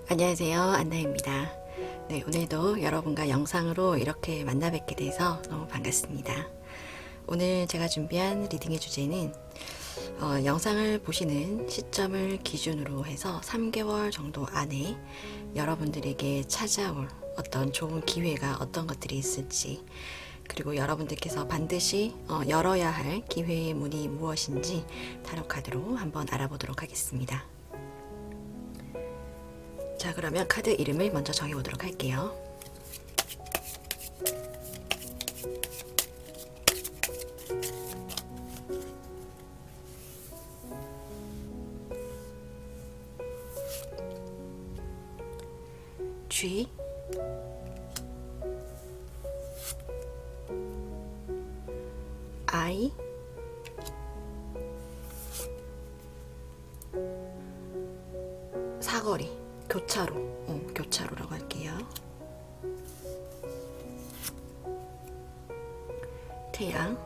안녕하세요, 안나입니다. 네, 오늘도 여러분과 영상으로 이렇게 만나 뵙게 돼서 너무 반갑습니다. 오늘 제가 준비한 리딩의 주제는 영상을 보시는 시점을 기준으로 해서 3개월 정도 안에 여러분들에게 찾아올 어떤 좋은 기회가 어떤 것들이 있을지, 그리고 여러분들께서 반드시 열어야 할 기회의 문이 무엇인지 타로 카드로 한번 알아보도록 하겠습니다. 자, 그러면 카드 이름을 먼저 정해보도록 할게요. G, I, 사거리, 교차로, 교차로라고 할게요. 태양,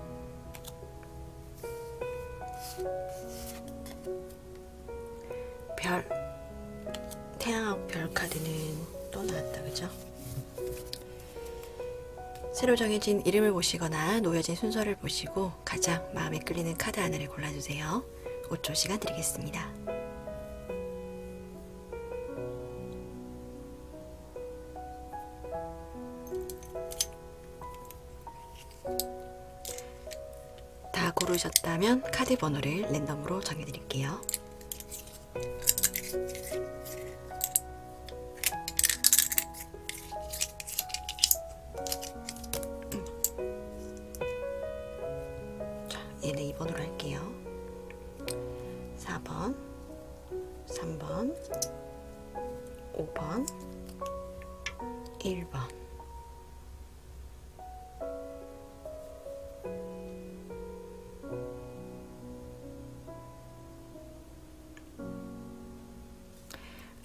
별, 태양하고 별 카드는 또 나왔다, 그죠? 새로 정해진 이름을 보시거나 놓여진 순서를 보시고 가장 마음에 끌리는 카드 하나를 골라주세요. 5초 시간 드리겠습니다. 다 고르셨다면 카드 번호를 랜덤으로 정해드릴게요. 자, 얘는 2번으로 할게요. 4번, 3번, 5번, 1번.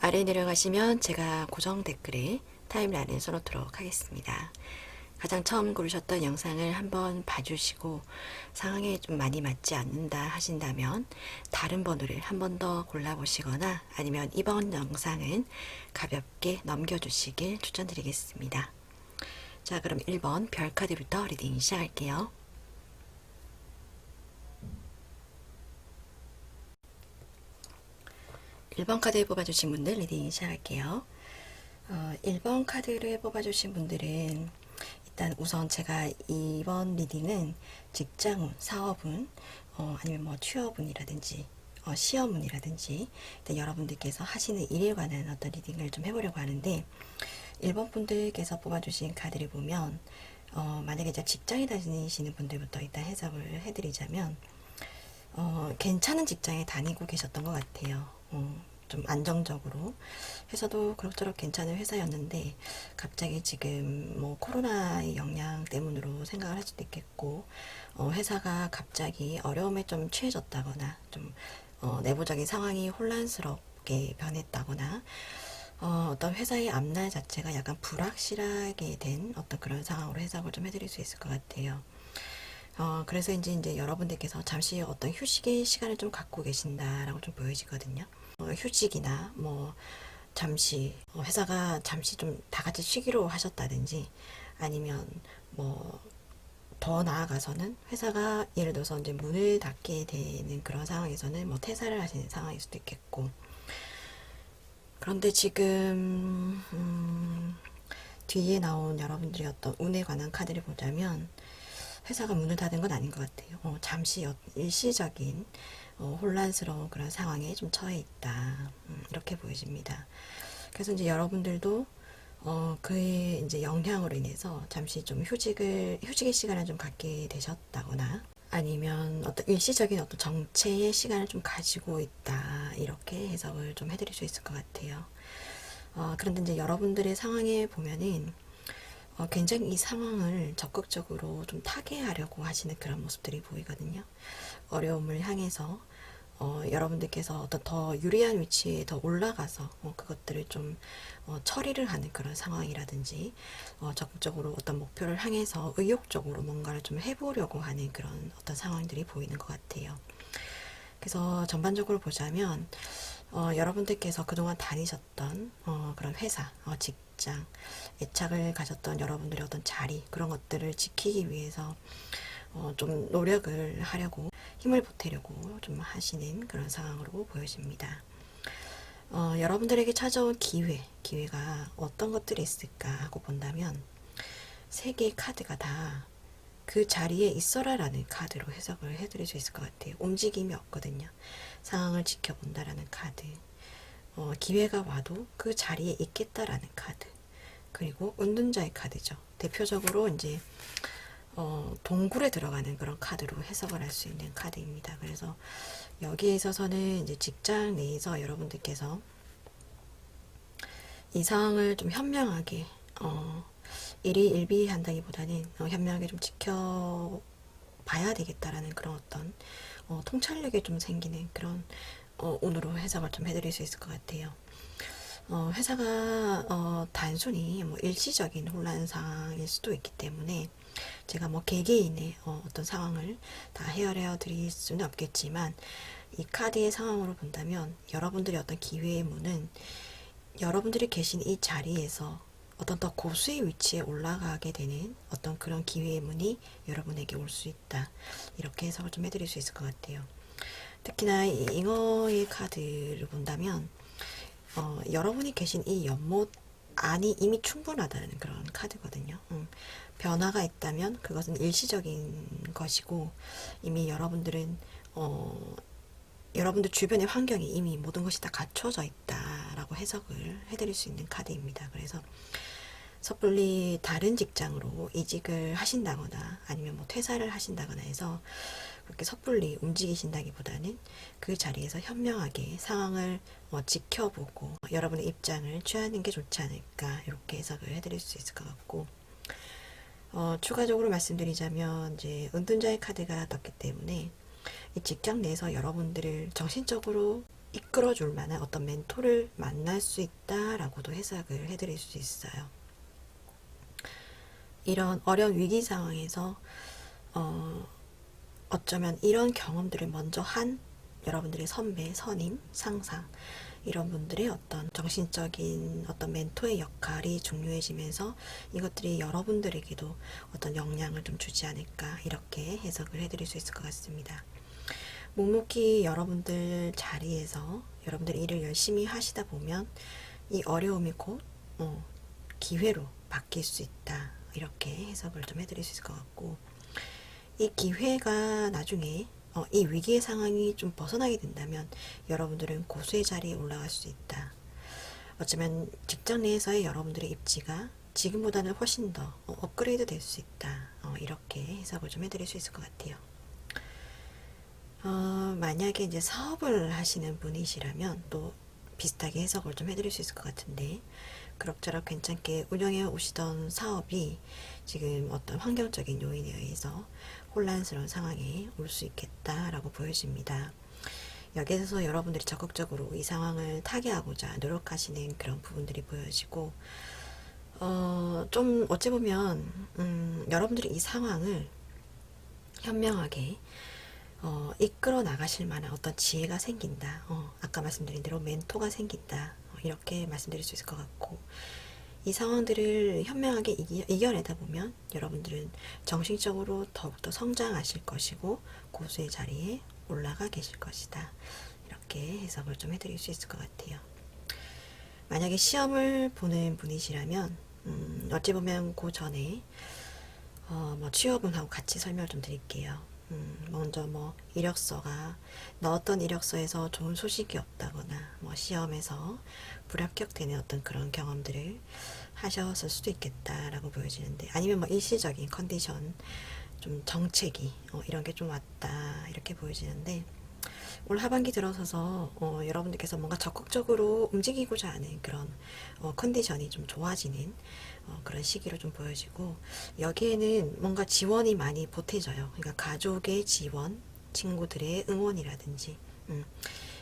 아래 내려가시면 제가 고정 댓글에 타임라인을 써놓도록 하겠습니다. 가장 처음 고르셨던 영상을 한번 봐주시고 상황에 좀 많이 맞지 않는다 하신다면 다른 번호를 한 번 더 골라보시거나 아니면 이번 영상은 가볍게 넘겨주시길 추천드리겠습니다. 자, 그럼 1번 별 카드부터 리딩 시작할게요. 1번 카드 뽑아주신 분들 리딩 시작할게요. 1번 카드를 뽑아주신 분들은 일단 우선 제가 이번 리딩은 직장운, 사업운, 아니면 뭐 취업운이라든지 시험운이라든지 일단 여러분들께서 하시는 일에 관한 어떤 리딩을 좀 해보려고 하는데 1번 분들께서 뽑아주신 카드를 보면 만약에 이제 직장에 다니시는 분들부터 일단 해석을 해드리자면 괜찮은 직장에 다니고 계셨던 것 같아요. 좀 안정적으로 회사도 그럭저럭 괜찮은 회사였는데 갑자기 지금 뭐 코로나의 영향 때문으로 생각을 할 수도 있겠고 회사가 갑자기 어려움에 좀 취해졌다거나 좀 내부적인 상황이 혼란스럽게 변했다거나 어떤 회사의 앞날 자체가 약간 불확실하게 된 어떤 그런 상황으로 해석을 좀 해드릴 수 있을 것 같아요. 그래서 이제 여러분들께서 잠시 어떤 휴식의 시간을 좀 갖고 계신다라고 좀 보여지거든요. 휴직이나 뭐 잠시 회사가 잠시 좀 다 같이 쉬기로 하셨다든지 아니면 뭐 더 나아가서는 회사가 예를 들어서 이제 문을 닫게 되는 그런 상황에서는 뭐 퇴사를 하시는 상황일 수도 있겠고 그런데 지금 뒤에 나온 여러분들의 어떤 운에 관한 카드를 보자면 회사가 문을 닫은 건 아닌 것 같아요. 잠시 일시적인 혼란스러운 그런 상황에 좀 처해 있다. 이렇게 보여집니다. 그래서 이제 여러분들도 그의 이제 영향으로 인해서 잠시 좀 휴식의 시간을 좀 갖게 되셨다거나 아니면 어떤 일시적인 어떤 정체의 시간을 좀 가지고 있다. 이렇게 해석을 좀 해드릴 수 있을 것 같아요. 그런데 이제 여러분들의 상황에 보면은 굉장히 이 상황을 적극적으로 좀 타개하려고 하시는 그런 모습들이 보이거든요. 어려움을 향해서 여러분들께서 어떤 더 유리한 위치에 더 올라가서 그것들을 좀 처리를 하는 그런 상황이라든지 적극적으로 어떤 목표를 향해서 의욕적으로 뭔가를 좀 해보려고 하는 그런 어떤 상황들이 보이는 것 같아요. 그래서 전반적으로 보자면 여러분들께서 그동안 다니셨던 그런 회사, 직장, 애착을 가졌던 여러분들의 어떤 자리 그런 것들을 지키기 위해서 좀 노력을 하려고 힘을 보태려고 좀 하시는 그런 상황으로 보여집니다. 여러분들에게 찾아온 기회가 어떤 것들이 있을까 하고 본다면 세 개의 카드가 다 그 자리에 있어라라는 카드로 해석을 해드릴 수 있을 것 같아요. 움직임이 없거든요. 상황을 지켜본다라는 카드, 기회가 와도 그 자리에 있겠다라는 카드, 그리고 은둔자의 카드죠. 대표적으로 이제 동굴에 들어가는 그런 카드로 해석을 할 수 있는 카드입니다. 그래서 여기에 있어서는 이제 직장 내에서 여러분들께서 이 상황을 좀 현명하게 일희일비한다기보다는 현명하게 좀 지켜봐야 되겠다라는 그런 어떤 통찰력이 좀 생기는 그런 오늘로 해석을 좀 해드릴 수 있을 것 같아요. 회사가 단순히 뭐 일시적인 혼란 상황일 수도 있기 때문에 제가 뭐 개개인의 어떤 상황을 다 헤아려 드릴 수는 없겠지만 이 카드의 상황으로 본다면 여러분들의 어떤 기회의 문은 여러분들이 계신 이 자리에서 어떤 더 고수의 위치에 올라가게 되는 어떤 그런 기회의 문이 여러분에게 올 수 있다. 이렇게 해석을 좀 해드릴 수 있을 것 같아요. 특히나 이 잉어의 카드를 본다면 여러분이 계신 이 연못 안이 이미 충분하다는 그런 카드거든요. 변화가 있다면 그것은 일시적인 것이고 이미 여러분들 주변의 환경이 이미 모든 것이 다 갖춰져 있다라고 해석을 해드릴 수 있는 카드입니다. 그래서 섣불리 다른 직장으로 이직을 하신다거나 아니면 뭐 퇴사를 하신다거나 해서 그렇게 섣불리 움직이신다기보다는 그 자리에서 현명하게 상황을 지켜보고 여러분의 입장을 취하는 게 좋지 않을까 이렇게 해석을 해드릴 수 있을 것 같고 추가적으로 말씀드리자면 이제 은둔자의 카드가 떴기 때문에 이 직장 내에서 여러분들을 정신적으로 이끌어줄 만한 어떤 멘토를 만날 수 있다라고도 해석을 해드릴 수 있어요. 이런 어려운 위기 상황에서 어쩌면 이런 경험들을 먼저 한 여러분들의 선배, 선임, 상사 이런 분들의 어떤 정신적인 어떤 멘토의 역할이 중요해지면서 이것들이 여러분들에게도 어떤 영향을 좀 주지 않을까 이렇게 해석을 해드릴 수 있을 것 같습니다. 묵묵히 여러분들 자리에서 여러분들이 일을 열심히 하시다 보면 이 어려움이 곧 기회로 바뀔 수 있다 이렇게 해석을 좀 해드릴 수 있을 것 같고 이 기회가 나중에 이 위기의 상황이 좀 벗어나게 된다면 여러분들은 고수의 자리에 올라갈 수 있다. 어쩌면 직장 내에서의 여러분들의 입지가 지금보다는 훨씬 더 업그레이드 될 수 있다. 이렇게 해석을 좀 해드릴 수 있을 것 같아요. 만약에 이제 사업을 하시는 분이시라면 또 비슷하게 해석을 좀 해드릴 수 있을 것 같은데 그럭저럭 괜찮게 운영해 오시던 사업이 지금 어떤 환경적인 요인에 의해서 혼란스러운 상황에 올 수 있겠다라고 보여집니다. 여기에서 여러분들이 적극적으로 이 상황을 타개하고자 노력하시는 그런 부분들이 보여지고 좀 어찌 보면 여러분들이 이 상황을 현명하게 이끌어 나가실 만한 어떤 지혜가 생긴다. 아까 말씀드린 대로 멘토가 생긴다. 이렇게 말씀드릴 수 있을 것 같고 이 상황들을 현명하게 이겨내다 보면 여러분들은 정신적으로 더욱더 성장하실 것이고 고수의 자리에 올라가 계실 것이다. 이렇게 해석을 좀 해드릴 수 있을 것 같아요. 만약에 시험을 보는 분이시라면 어찌 보면 그 전에 뭐 취업운하고 같이 설명을 좀 드릴게요. 먼저 뭐 넣었던 이력서에서 좋은 소식이 없다거나 뭐 시험에서 불합격되는 어떤 그런 경험들을 하셨을 수도 있겠다라고 보여지는데 아니면 뭐 일시적인 컨디션 좀 정체기 이런 게 좀 왔다 이렇게 보여지는데 올 하반기 들어서서 여러분들께서 뭔가 적극적으로 움직이고자 하는 그런 컨디션이 좀 좋아지는 그런 시기로 좀 보여지고 여기에는 뭔가 지원이 많이 보태져요. 그러니까 가족의 지원, 친구들의 응원이라든지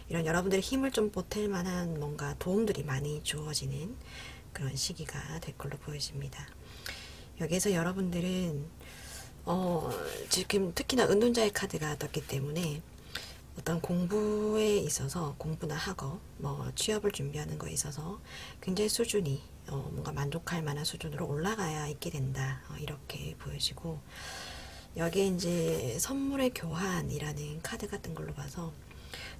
이런 여러분들의 힘을 좀 보탤 만한 뭔가 도움들이 많이 주어지는 그런 시기가 될 걸로 보여집니다. 여기에서 여러분들은 지금 특히나 은둔자의 카드가 떴기 때문에 어떤 공부에 있어서 공부나 학업, 뭐 취업을 준비하는 거에 있어서 굉장히 수준이 뭔가 만족할 만한 수준으로 올라가야 있게 된다. 이렇게 보여지고 여기에 이제 선물의 교환이라는 카드가 뜬 걸로 봐서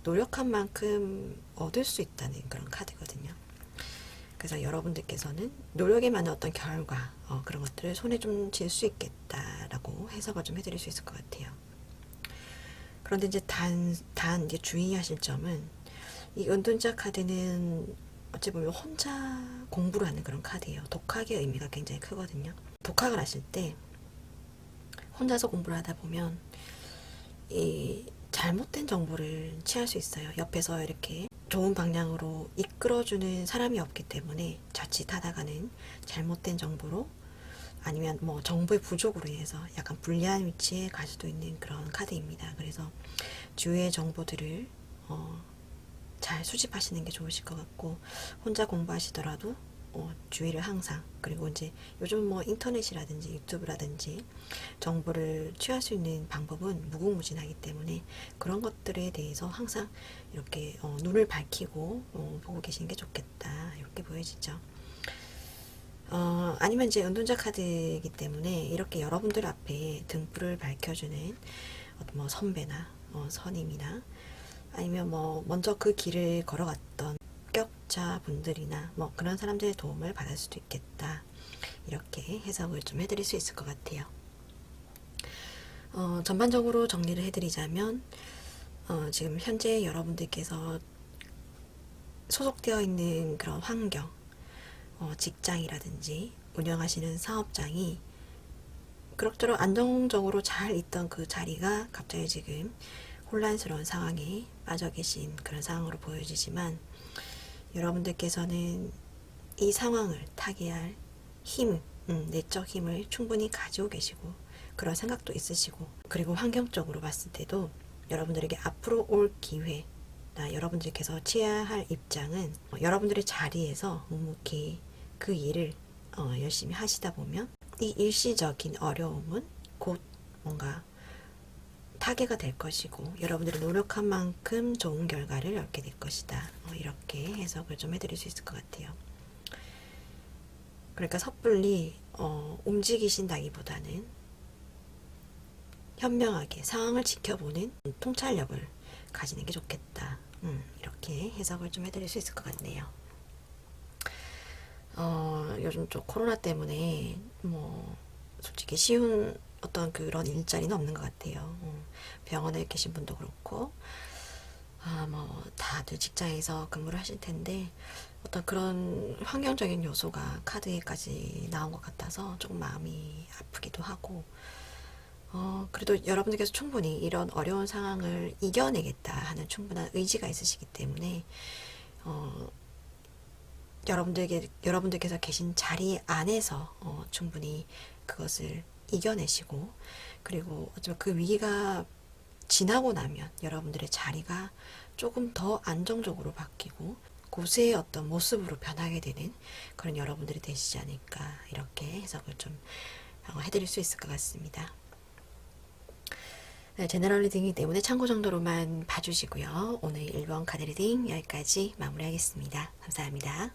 노력한 만큼 얻을 수 있다는 그런 카드거든요. 그래서 여러분들께서는 노력에 맞는 어떤 결과 그런 것들을 손에 좀 쥘 수 있겠다라고 해석을 좀 해드릴 수 있을 것 같아요. 그런데 이제 이제 주의하실 점은 이 은둔자 카드는 어찌 보면 혼자 공부를 하는 그런 카드예요. 독학의 의미가 굉장히 크거든요. 독학을 하실 때 혼자서 공부를 하다 보면 이 잘못된 정보를 취할 수 있어요. 옆에서 이렇게 좋은 방향으로 이끌어주는 사람이 없기 때문에 자칫하다가는 잘못된 정보로 아니면 뭐 정보의 부족으로 인해서 약간 불리한 위치에 갈 수도 있는 그런 카드입니다. 그래서 주위의 정보들을 잘 수집하시는 게 좋으실 것 같고 혼자 공부하시더라도 주의를 항상 그리고 이제 요즘 뭐 인터넷이라든지 유튜브라든지 정보를 취할 수 있는 방법은 무궁무진하기 때문에 그런 것들에 대해서 항상 이렇게 눈을 밝히고 보고 계시는 게 좋겠다 이렇게 보여지죠. 아니면 이제 은둔자 카드이기 때문에 이렇게 여러분들 앞에 등불을 밝혀주는 어떤 뭐 선배나 선임이나 아니면 뭐 먼저 그 길을 걸어갔던 합격자 분들이나 뭐 그런 사람들의 도움을 받을 수도 있겠다. 이렇게 해석을 좀 해드릴 수 있을 것 같아요. 전반적으로 정리를 해드리자면 지금 현재 여러분들께서 소속되어 있는 그런 환경, 직장이라든지 운영하시는 사업장이 그럭저럭 안정적으로 잘 있던 그 자리가 갑자기 지금 혼란스러운 상황에 빠져 계신 그런 상황으로 보여지지만 여러분들께서는 이 상황을 타개할 힘, 내적 힘을 충분히 가지고 계시고 그런 생각도 있으시고 그리고 환경적으로 봤을 때도 여러분들에게 앞으로 올 기회 여러분들께서 취해야 할 입장은 여러분들의 자리에서 묵묵히 그 일을 열심히 하시다 보면 이 일시적인 어려움은 곧 뭔가 타개가 될 것이고 여러분들이 노력한 만큼 좋은 결과를 얻게 될 것이다. 이렇게 해석을 좀 해드릴 수 있을 것 같아요. 그러니까 섣불리 움직이신다기보다는 현명하게 상황을 지켜보는 통찰력을 가지는 게 좋겠다. 이렇게 해석을 좀 해드릴 수 있을 것 같네요. 요즘 좀 코로나 때문에 뭐 솔직히 쉬운 어떤 그런 일자리는 없는 것 같아요. 병원에 계신 분도 그렇고 뭐 다들 직장에서 근무를 하실 텐데 어떤 그런 환경적인 요소가 카드에까지 나온 것 같아서 조금 마음이 아프기도 하고 그래도 여러분들께서 충분히 이런 어려운 상황을 이겨내겠다 하는 충분한 의지가 있으시기 때문에 여러분들께서 계신 자리 안에서 충분히 그것을 이겨내시고 그리고 어쩌면 그 위기가 지나고 나면 여러분들의 자리가 조금 더 안정적으로 바뀌고 고수의 어떤 모습으로 변하게 되는 그런 여러분들이 되시지 않을까 이렇게 해석을 좀 해드릴 수 있을 것 같습니다. 네, 제너럴 리딩이기 때문에 참고 정도로만 봐주시고요. 오늘 1번 카드 리딩 여기까지 마무리하겠습니다. 감사합니다.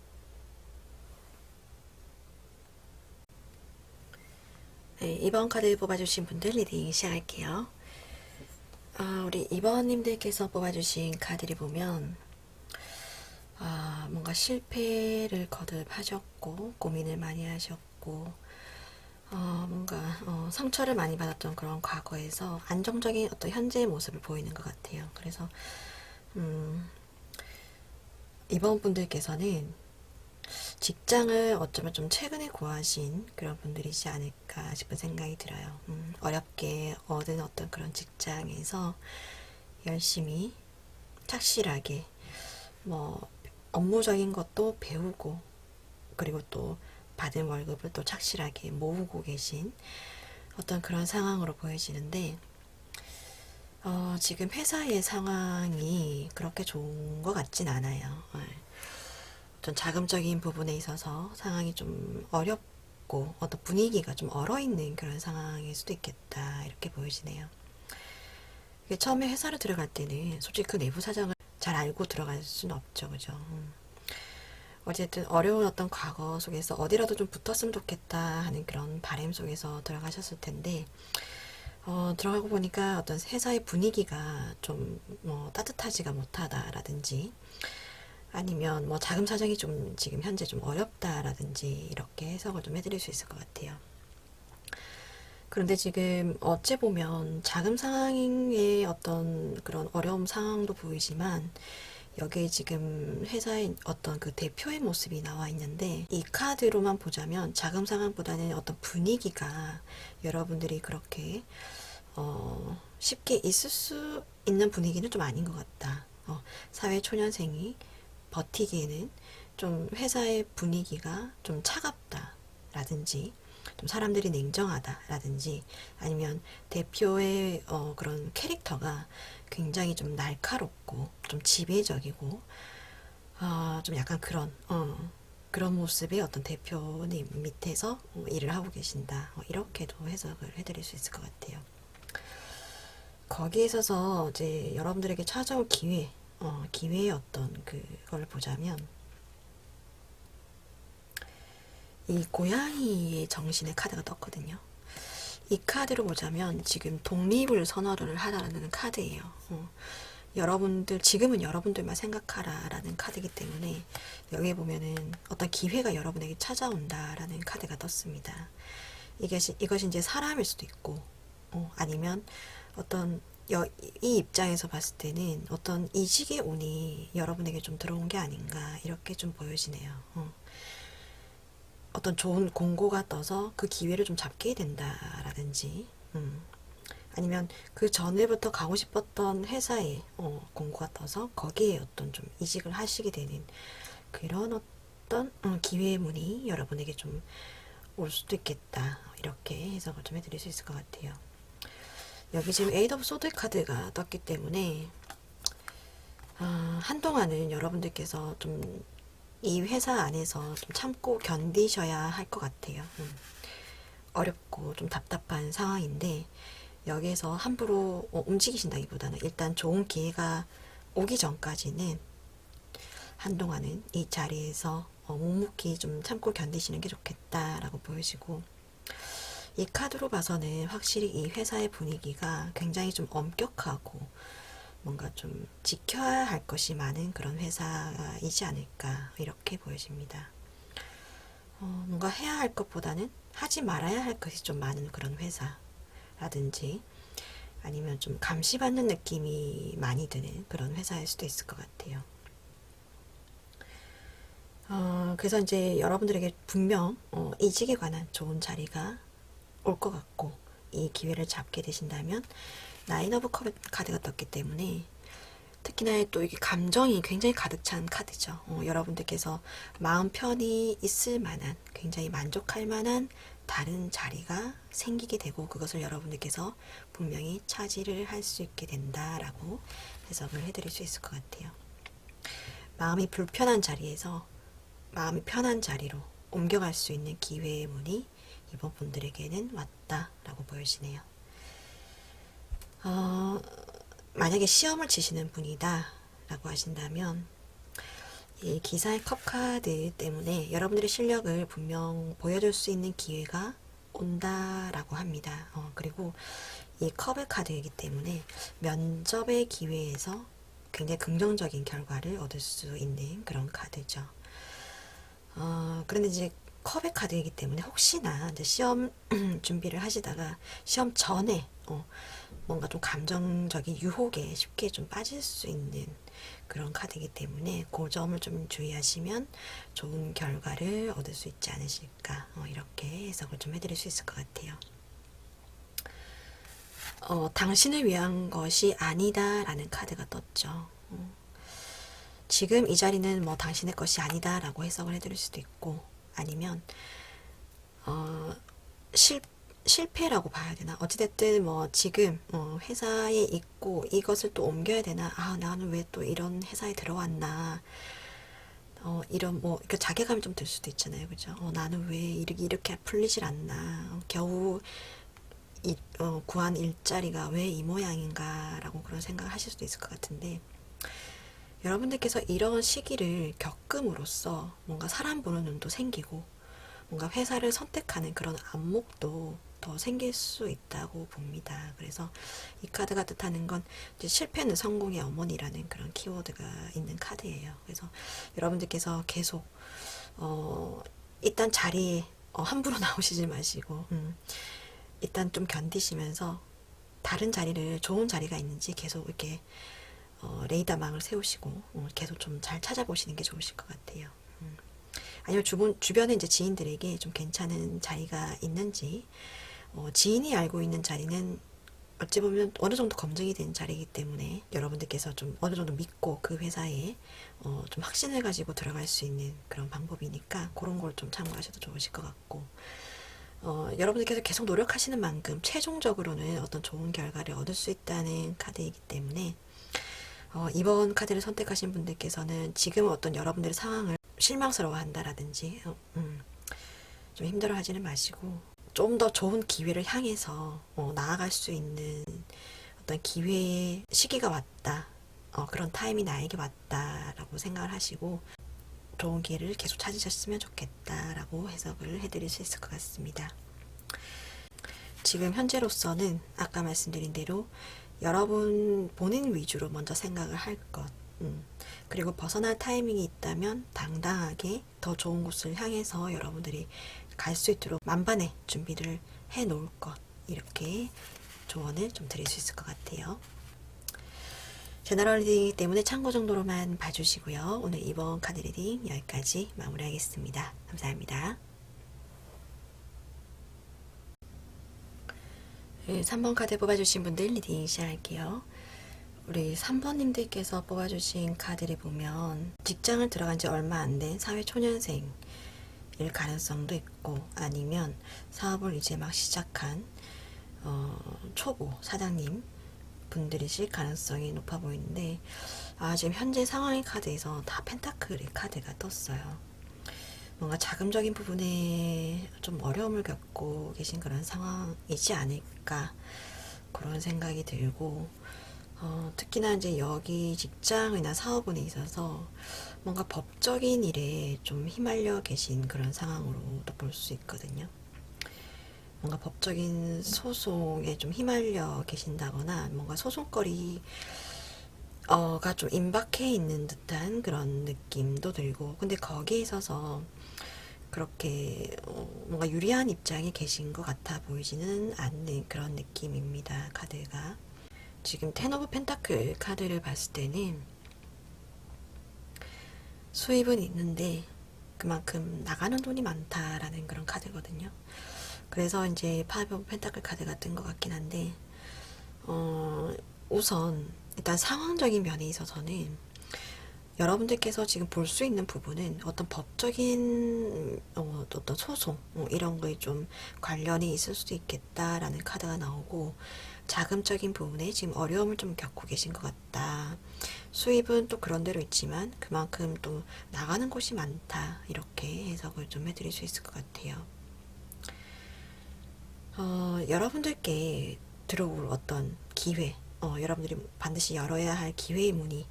네, 2번 카드 뽑아주신 분들 리딩 시작할게요. 우리 2번님들께서 뽑아주신 카드를 보면 뭔가 실패를 거듭하셨고 고민을 많이 하셨고 뭔가 상처를 많이 받았던 그런 과거에서 안정적인 어떤 현재의 모습을 보이는 것 같아요. 그래서 이번 분들께서는 직장을 어쩌면 좀 최근에 구하신 그런 분들이지 않을까 싶은 생각이 들어요. 어렵게 얻은 어떤 그런 직장에서 열심히 착실하게 뭐 업무적인 것도 배우고 그리고 또 받은 월급을 또 착실하게 모으고 계신 어떤 그런 상황으로 보여지는데 지금 회사의 상황이 그렇게 좋은 것 같진 않아요. 어떤 자금적인 부분에 있어서 상황이 좀 어렵고 어떤 분위기가 좀 얼어있는 그런 상황일 수도 있겠다 이렇게 보여지네요. 처음에 회사를 들어갈 때는 솔직히 그 내부 사정을 잘 알고 들어갈 수는 없죠, 그죠? 어쨌든 어려운 어떤 과거 속에서 어디라도 좀 붙었으면 좋겠다 하는 그런 바람 속에서 들어가셨을 텐데, 들어가고 보니까 어떤 회사의 분위기가 좀 뭐 따뜻하지가 못하다라든지, 아니면 뭐 자금 사정이 좀 지금 현재 좀 어렵다라든지 이렇게 해석을 좀 해드릴 수 있을 것 같아요. 그런데 지금 어찌 보면 자금 상황의 어떤 그런 어려움 상황도 보이지만 여기에 지금 회사의 어떤 그 대표의 모습이 나와 있는데 이 카드로만 보자면 자금 상황보다는 어떤 분위기가 여러분들이 그렇게 쉽게 있을 수 있는 분위기는 좀 아닌 것 같다. 사회 초년생이 버티기에는 좀 회사의 분위기가 좀 차갑다라든지 좀 사람들이 냉정하다라든지 아니면 대표의 그런 캐릭터가 굉장히 좀 날카롭고 좀 지배적이고 좀 약간 그런 모습의 어떤 대표님 밑에서 일을 하고 계신다. 이렇게도 해석을 해드릴 수 있을 것 같아요. 거기에 있어서 이제 여러분들에게 찾아올 기회의 어떤 그걸 보자면 이 고양이의 정신의 카드가 떴거든요. 이 카드로 보자면 지금 독립을 선언을 하라는 카드예요. 지금은 여러분들만 생각하라라는 카드이기 때문에 여기에 보면은 어떤 기회가 여러분에게 찾아온다라는 카드가 떴습니다. 이것이 이제 사람일 수도 있고, 아니면 어떤 이 입장에서 봤을 때는 어떤 이직의 운이 여러분에게 좀 들어온 게 아닌가 이렇게 좀 보여지네요. 어떤 좋은 공고가 떠서 그 기회를 좀 잡게 된다라든지, 아니면 그 전에부터 가고 싶었던 회사에 공고가 떠서 거기에 어떤 좀 이직을 하시게 되는 그런 어떤 기회의 문이 여러분에게 좀 올 수도 있겠다. 이렇게 해석을 좀 해드릴 수 있을 것 같아요. 여기 지금 에이드 오브 소드 카드가 떴기 때문에 한동안은 여러분들께서 좀 이 회사 안에서 좀 참고 견디셔야 할 것 같아요. 어렵고 좀 답답한 상황인데 여기에서 함부로 움직이신다기보다는 일단 좋은 기회가 오기 전까지는 한동안은 이 자리에서 묵묵히 좀 참고 견디시는 게 좋겠다라고 보여지고, 이 카드로 봐서는 확실히 이 회사의 분위기가 굉장히 좀 엄격하고 뭔가 좀 지켜야 할 것이 많은 그런 회사이지 않을까 이렇게 보여집니다. 뭔가 해야 할 것보다는 하지 말아야 할 것이 좀 많은 그런 회사라든지 아니면 좀 감시받는 느낌이 많이 드는 그런 회사일 수도 있을 것 같아요. 그래서 이제 여러분들에게 분명 이직에 관한 좋은 자리가 올 것 같고 이 기회를 잡게 되신다면 나인 오브 컵 카드가 떴기 때문에 특히나 또 이게 감정이 굉장히 가득 찬 카드죠. 여러분들께서 마음 편히 있을 만한 굉장히 만족할 만한 다른 자리가 생기게 되고 그것을 여러분들께서 분명히 차지를 할 수 있게 된다라고 해석을 해드릴 수 있을 것 같아요. 마음이 불편한 자리에서 마음이 편한 자리로 옮겨갈 수 있는 기회의 문이 이번 분들에게는 왔다라고 보여지네요. 만약에 시험을 치시는 분이다 라고 하신다면 이 기사의 컵 카드 때문에 여러분들의 실력을 분명 보여줄 수 있는 기회가 온다라고 합니다. 그리고 이 컵의 카드이기 때문에 면접의 기회에서 굉장히 긍정적인 결과를 얻을 수 있는 그런 카드죠. 그런데 이제 컵의 카드이기 때문에 혹시나 이제 시험 준비를 하시다가 시험 전에 뭔가 좀 감정적인 유혹에 쉽게 좀 빠질 수 있는 그런 카드이기 때문에 그 점을 좀 주의하시면 좋은 결과를 얻을 수 있지 않으실까 이렇게 해석을 좀 해드릴 수 있을 것 같아요. 당신을 위한 것이 아니다라는 카드가 떴죠. 지금 이 자리는 뭐 당신의 것이 아니다라고 해석을 해드릴 수도 있고 아니면 실패라고 봐야 되나? 어찌됐든 뭐 지금 회사에 있고 이것을 또 옮겨야 되나? 아, 나는 왜 또 이런 회사에 들어왔나? 이런 뭐 그 자괴감이 좀 들 수도 있잖아요, 그죠? 나는 왜 이렇게 풀리질 않나? 겨우 구한 일자리가 왜 이 모양인가라고 그런 생각을 하실 수도 있을 것 같은데, 여러분들께서 이런 시기를 겪음으로써 뭔가 사람 보는 눈도 생기고 뭔가 회사를 선택하는 그런 안목도 더 생길 수 있다고 봅니다. 그래서 이 카드가 뜻하는 건 이제 실패는 성공의 어머니라는 그런 키워드가 있는 카드예요. 그래서 여러분들께서 계속 일단 자리에 함부로 나오시지 마시고 일단 좀 견디시면서 다른 자리를 좋은 자리가 있는지 계속 이렇게 레이더망을 세우시고 계속 좀 잘 찾아보시는 게 좋으실 것 같아요. 아니면 주변에 이제 지인들에게 좀 괜찮은 자리가 있는지, 지인이 알고 있는 자리는 어찌 보면 어느 정도 검증이 된 자리이기 때문에 여러분들께서 좀 어느 정도 믿고 그 회사에 좀 확신을 가지고 들어갈 수 있는 그런 방법이니까 그런 걸 좀 참고하셔도 좋으실 것 같고, 여러분들께서 계속 노력하시는 만큼 최종적으로는 어떤 좋은 결과를 얻을 수 있다는 카드이기 때문에 이번 카드를 선택하신 분들께서는 지금 어떤 여러분들의 상황을 실망스러워 한다라든지 좀 힘들어 하지는 마시고 좀 더 좋은 기회를 향해서 나아갈 수 있는 어떤 기회의 시기가 왔다. 그런 타임이 나에게 왔다라고 생각을 하시고 좋은 기회를 계속 찾으셨으면 좋겠다라고 해석을 해드릴 수 있을 것 같습니다. 지금 현재로서는 아까 말씀드린 대로 여러분 본인 위주로 먼저 생각을 할 것, 그리고 벗어날 타이밍이 있다면 당당하게 더 좋은 곳을 향해서 여러분들이 갈 수 있도록 만반의 준비를 해 놓을 것, 이렇게 조언을 좀 드릴 수 있을 것 같아요. 제너럴 리딩이기 때문에 참고 정도로만 봐주시고요. 오늘 이번 카드 리딩 여기까지 마무리하겠습니다. 감사합니다. 3번 카드 뽑아주신 분들 리딩 시작할게요. 우리 3번님들께서 뽑아주신 카드를 보면 직장을 들어간 지 얼마 안 된 사회초년생일 가능성도 있고, 아니면 사업을 이제 막 시작한 초보 사장님 분들이실 가능성이 높아 보이는데, 지금 현재 상황의 카드에서 다 펜타클의 카드가 떴어요. 뭔가 자금적인 부분에 좀 어려움을 겪고 계신 그런 상황이지 않을까, 그런 생각이 들고, 특히나 이제 여기 직장이나 사업원에 있어서 뭔가 법적인 일에 좀 휘말려 계신 그런 상황으로도 볼 수 있거든요. 뭔가 법적인 소송에 좀 휘말려 계신다거나 뭔가 소송거리가 좀 임박해 있는 듯한 그런 느낌도 들고, 근데 거기에 있어서 그렇게 뭔가 유리한 입장에 계신 것 같아 보이지는 않는 그런 느낌입니다. 카드가 지금 텐 오브 펜타클 카드를 봤을 때는 수입은 있는데 그만큼 나가는 돈이 많다라는 그런 카드거든요. 그래서 이제 파이브 오브 펜타클 카드가 뜬 것 같긴 한데, 우선 일단 상황적인 면에 있어서는 여러분들께서 지금 볼 수 있는 부분은 어떤 법적인 어떤 소송 이런 거에 좀 관련이 있을 수도 있겠다라는 카드가 나오고, 자금적인 부분에 지금 어려움을 좀 겪고 계신 것 같다. 수입은 또 그런 대로 있지만 그만큼 또 나가는 곳이 많다. 이렇게 해석을 좀 해드릴 수 있을 것 같아요. 여러분들께 들어올 어떤 기회, 여러분들이 반드시 열어야 할 기회의 문이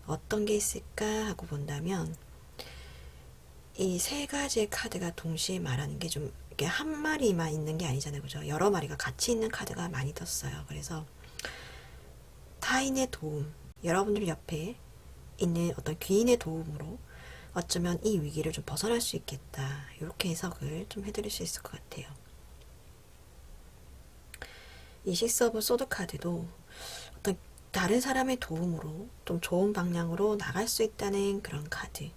어떤 게 있을까 하고 본다면, 이 세 가지의 카드가 동시에 말하는 게 좀 이게 한 마리만 있는 게 아니잖아요, 그죠? 여러 마리가 같이 있는 카드가 많이 떴어요. 그래서 타인의 도움, 여러분들 옆에 있는 어떤 귀인의 도움으로 어쩌면 이 위기를 좀 벗어날 수 있겠다, 이렇게 해석을 좀 해드릴 수 있을 것 같아요. 이 식스 오브 소드 카드도 어떤 다른 사람의 도움으로 좀 좋은 방향으로 나갈 수 있다는 그런 카드.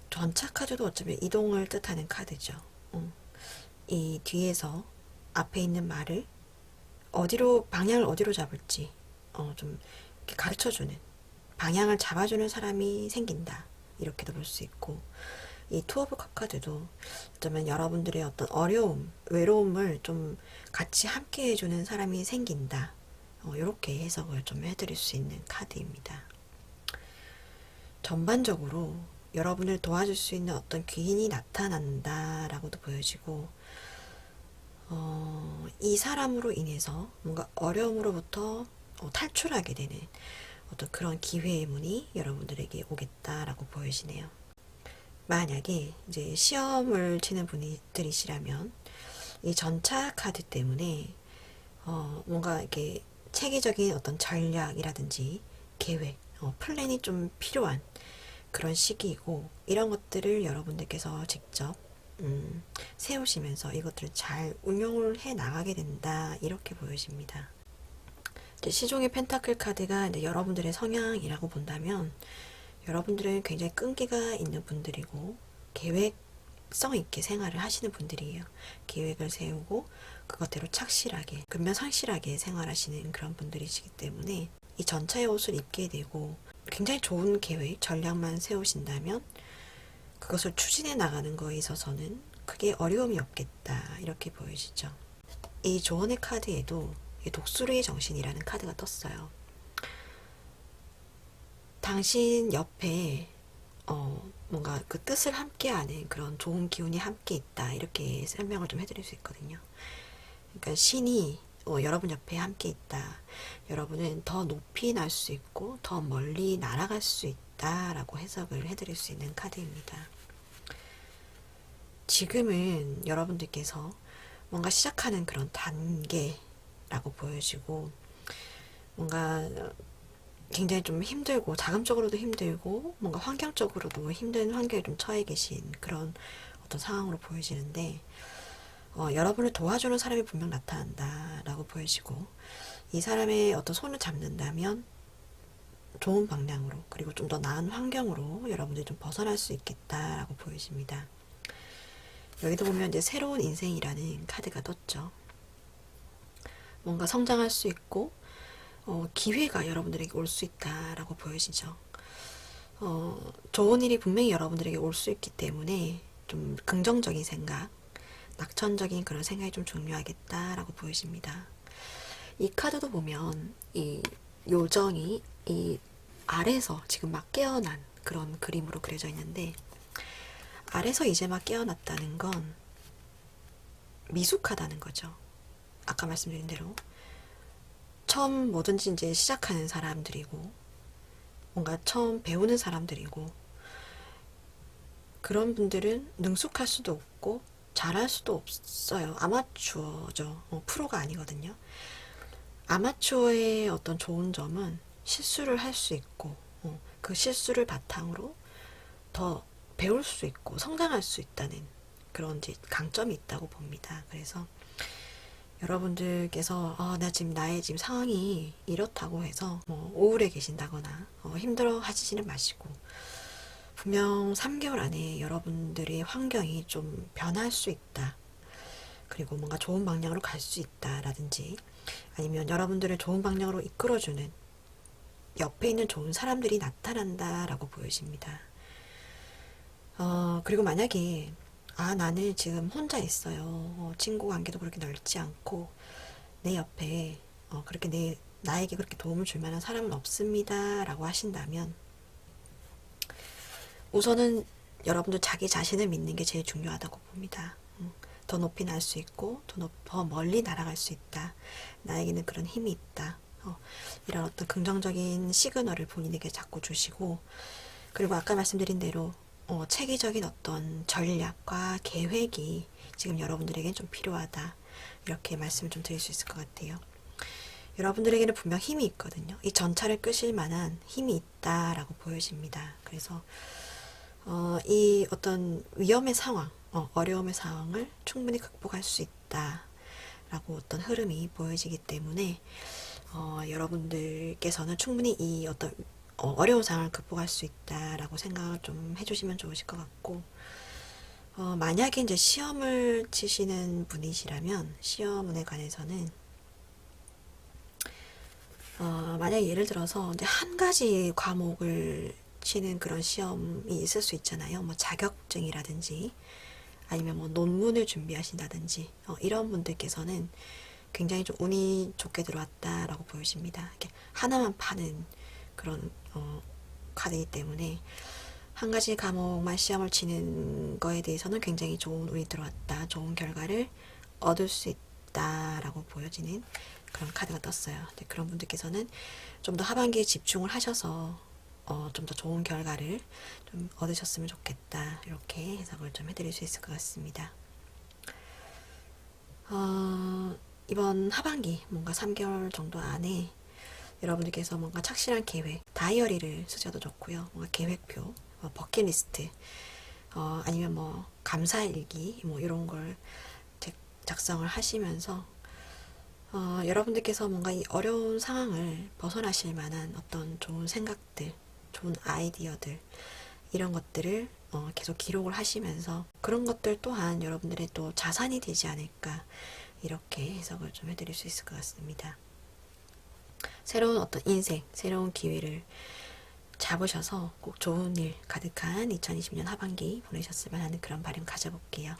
전차 카드도 어쩌면 이동을 뜻하는 카드죠. 이 뒤에서 앞에 있는 말을 방향을 어디로 잡을지 좀 이렇게 가르쳐주는, 방향을 잡아주는 사람이 생긴다, 이렇게도 볼 수 있고, 이 투 오브 컵 카드도 어쩌면 여러분들의 어떤 어려움, 외로움을 좀 같이 함께 해주는 사람이 생긴다. 이렇게 해석을 좀 해드릴 수 있는 카드입니다. 전반적으로 여러분을 도와줄 수 있는 어떤 귀인이 나타난다라고도 보여지고, 이 사람으로 인해서 뭔가 어려움으로부터 탈출하게 되는 어떤 그런 기회의 문이 여러분들에게 오겠다라고 보여지네요. 만약에 이제 시험을 치는 분들이시라면 이 전차 카드 때문에 뭔가 이렇게 체계적인 어떤 전략이라든지 계획, 플랜이 좀 필요한 그런 시기이고, 이런 것들을 여러분들께서 직접 세우시면서 이것들을 잘 운용을 해 나가게 된다, 이렇게 보여집니다. 이제 시종의 펜타클 카드가 이제 여러분들의 성향이라고 본다면, 여러분들은 굉장히 끈기가 있는 분들이고 계획성 있게 생활을 하시는 분들이에요. 계획을 세우고 그것대로 착실하게, 근면상실하게 생활하시는 그런 분들이시기 때문에 이 전차의 옷을 입게 되고 굉장히 좋은 계획, 전략만 세우신다면 그것을 추진해 나가는 거에 있어서는 크게 어려움이 없겠다, 이렇게 보여지죠. 이 조언의 카드에도 독수리의 정신이라는 카드가 떴어요. 당신 옆에 뭔가 그 뜻을 함께하는 그런 좋은 기운이 함께 있다, 이렇게 설명을 좀 해드릴 수 있거든요. 그러니까 신이 여러분 옆에 함께 있다. 여러분은 더 높이 날 수 있고 더 멀리 날아갈 수 있다라고 해석을 해드릴 수 있는 카드입니다. 지금은 여러분들께서 뭔가 시작하는 그런 단계라고 보여지고, 뭔가 굉장히 좀 힘들고 자금적으로도 힘들고 뭔가 환경적으로도 힘든 환경에 좀 처해 계신 그런 어떤 상황으로 보여지는데, 여러분을 도와주는 사람이 분명 나타난다 라고 보여지고, 이 사람의 어떤 손을 잡는다면 좋은 방향으로, 그리고 좀 더 나은 환경으로 여러분들이 좀 벗어날 수 있겠다라고 보여집니다. 여기도 보면 이제 새로운 인생이라는 카드가 떴죠. 뭔가 성장할 수 있고 기회가 여러분들에게 올 수 있다라고 보여지죠. 좋은 일이 분명히 여러분들에게 올 수 있기 때문에 좀 긍정적인 생각, 낙천적인 그런 생각이 좀 중요하겠다라고 보여집니다. 이 카드도 보면 이 요정이 이 아래서 지금 막 깨어난 그런 그림으로 그려져 있는데, 아래서 이제 막 깨어났다는 건 미숙하다는 거죠. 아까 말씀드린 대로 처음 뭐든지 이제 시작하는 사람들이고 뭔가 처음 배우는 사람들이고, 그런 분들은 능숙할 수도 없고 잘할 수도 없어요. 아마추어죠. 프로가 아니거든요. 아마추어의 어떤 좋은 점은 실수를 할 수 있고 그 실수를 바탕으로 더 배울 수 있고 성장할 수 있다는 그런 이제 강점이 있다고 봅니다. 그래서 여러분들께서 나 지금 나의 지금 상황이 이렇다고 해서 우울해 계신다거나 힘들어 하시지는 마시고, 분명 3개월 안에 여러분들의 환경이 좀 변할 수 있다, 그리고 뭔가 좋은 방향으로 갈 수 있다라든지, 아니면 여러분들을 좋은 방향으로 이끌어주는 옆에 있는 좋은 사람들이 나타난다라고 보여집니다. 그리고 만약에 나는 지금 혼자 있어요. 친구 관계도 그렇게 넓지 않고 내 옆에 그렇게 나에게 그렇게 도움을 줄 만한 사람은 없습니다 라고 하신다면, 우선은 여러분들 자기 자신을 믿는 게 제일 중요하다고 봅니다. 더 높이 날 수 있고 더 멀리 날아갈 수 있다, 나에게는 그런 힘이 있다, 이런 어떤 긍정적인 시그널을 본인에게 자꾸 주시고, 그리고 아까 말씀드린 대로 체계적인 어떤 전략과 계획이 지금 여러분들에겐 좀 필요하다, 이렇게 말씀을 좀 드릴 수 있을 것 같아요. 여러분들에게는 분명 힘이 있거든요. 이 전차를 끄실 만한 힘이 있다라고 보여집니다. 그래서 이 어떤 위험의 상황, 어려움의 상황을 충분히 극복할 수 있다라고 어떤 흐름이 보여지기 때문에 여러분들께서는 충분히 이 어떤 어려운 상황을 극복할 수 있다라고 생각을 좀 해주시면 좋으실 것 같고, 만약에 이제 시험을 치시는 분이시라면 시험에 관해서는 만약에 예를 들어서 이제 한 가지 과목을 치는 그런 시험이 있을 수 있잖아요. 뭐 자격증이라든지 아니면 뭐 논문을 준비하신다든지 이런 분들께서는 굉장히 좀 운이 좋게 들어왔다라고 보여집니다. 이렇게 하나만 파는 그런 카드이기 때문에 한 가지 과목만 시험을 치는 거에 대해서는 굉장히 좋은 운이 들어왔다, 좋은 결과를 얻을 수 있다라고 보여지는 그런 카드가 떴어요. 그런 분들께서는 좀 더 하반기에 집중을 하셔서 좀 더 좋은 결과를 좀 얻으셨으면 좋겠다, 이렇게 해석을 좀 해드릴 수 있을 것 같습니다. 이번 하반기 뭔가 3개월 정도 안에 여러분들께서 뭔가 착실한 계획, 다이어리를 쓰셔도 좋고요. 뭔가 계획표, 버킷리스트, 아니면 뭐 감사일기 뭐 이런 걸 작성을 하시면서 여러분들께서 뭔가 이 어려운 상황을 벗어나실 만한 어떤 좋은 생각들, 좋은 아이디어들, 이런 것들을 계속 기록을 하시면서 그런 것들 또한 여러분들의 또 자산이 되지 않을까, 이렇게 해석을 좀 해드릴 수 있을 것 같습니다. 새로운 어떤 인생, 새로운 기회를 잡으셔서 꼭 좋은 일 가득한 2020년 하반기 보내셨으면 하는 그런 바람 가져볼게요.